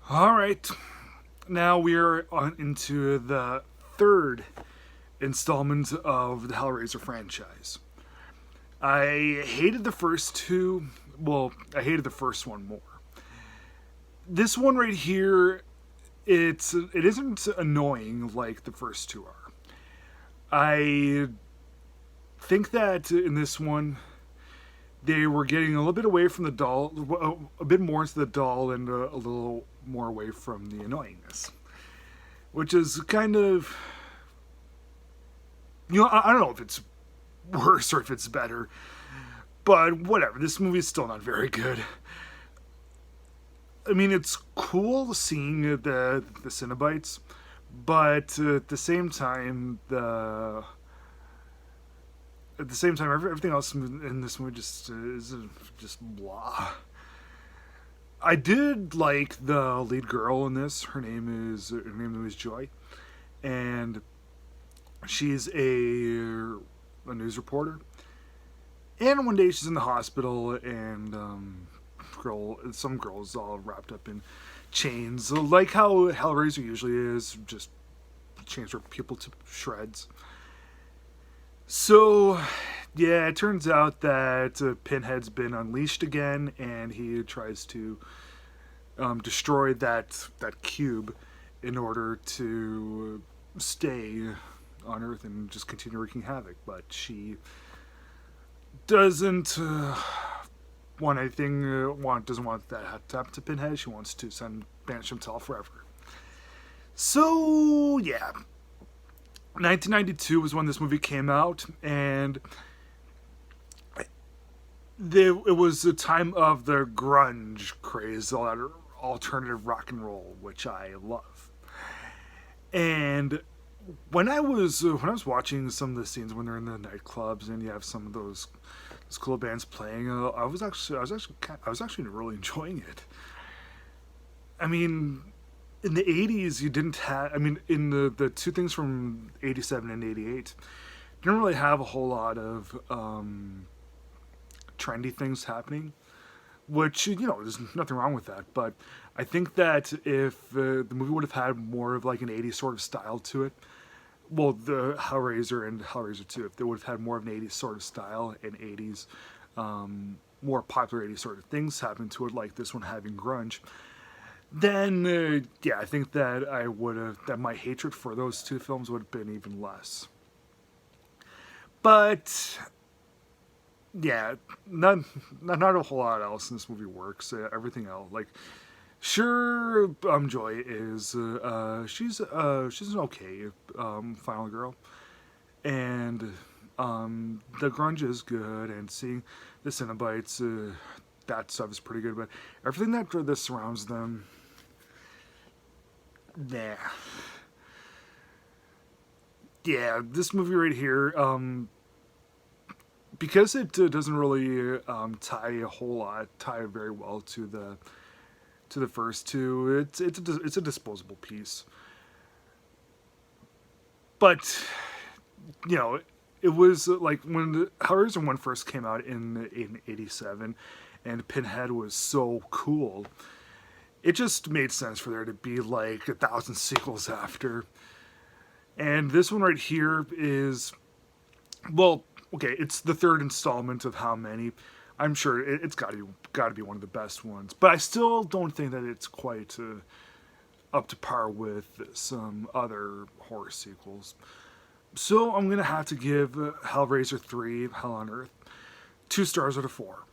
All right, now we're on into the third installment of the Hellraiser franchise. I hated the first two. Well, I hated the first one more. This one right here, it isn't annoying like the first two are. I think that in this one they were getting a little bit away from the doll, a bit more into the doll, and a little more away from the annoyingness, which is kind of, I don't know if it's worse or if it's better, but whatever. This movie is still not very good. I mean, it's cool seeing the Cenobites, but at the same time, everything else in this movie just is just blah. I did like the lead girl in this. Her name is Joy, and she's a news reporter. And one day she's in the hospital, and some girl's all wrapped up in chains, like how Hellraiser usually is, just chains rip people to shreds. So, yeah, it turns out that Pinhead's been unleashed again, and he tries to destroy that cube in order to stay on Earth and just continue wreaking havoc. But she doesn't want anything. Doesn't want that to happen to Pinhead. She wants to banish him to hell forever. So yeah, 1992 was when this movie came out, and it was the time of the grunge craze, all that alternative rock and roll, which I love. And when I was watching some of the scenes when they're in the nightclubs and you have some of those cool bands playing, I was actually really enjoying it. I mean, in the 80s you didn't have, I mean, in the two things from 87 and 88, didn't really have a whole lot of trendy things happening, which, there's nothing wrong with that. But I think that if the movie would have had more of like an 80s sort of style to it, well, the Hellraiser and Hellraiser 2, if they would have had more of an 80s sort of style and 80s, more popular 80s sort of things happen to it, like this one having grunge, then yeah, I think that my hatred for those two films would have been even less. But yeah, not a whole lot else in this movie works. Everything else, like, sure, Joy is she's an okay final girl, and the grunge is good, and seeing the Cenobites, that stuff is pretty good. But everything that surrounds them, nah. Yeah, this movie right here, because it doesn't really tie very well to the first two. It's a disposable piece, but you know, it was like when the Hellraiser one first came out in '87, and Pinhead was so cool. It just made sense for there to be like 1,000 sequels after. And this one right here is, well, okay, it's the third installment of how many? I'm sure it's got to be one of the best ones, but I still don't think that it's quite up to par with some other horror sequels. So I'm gonna have to give Hellraiser 3: Hell on Earth 2 stars out of 4.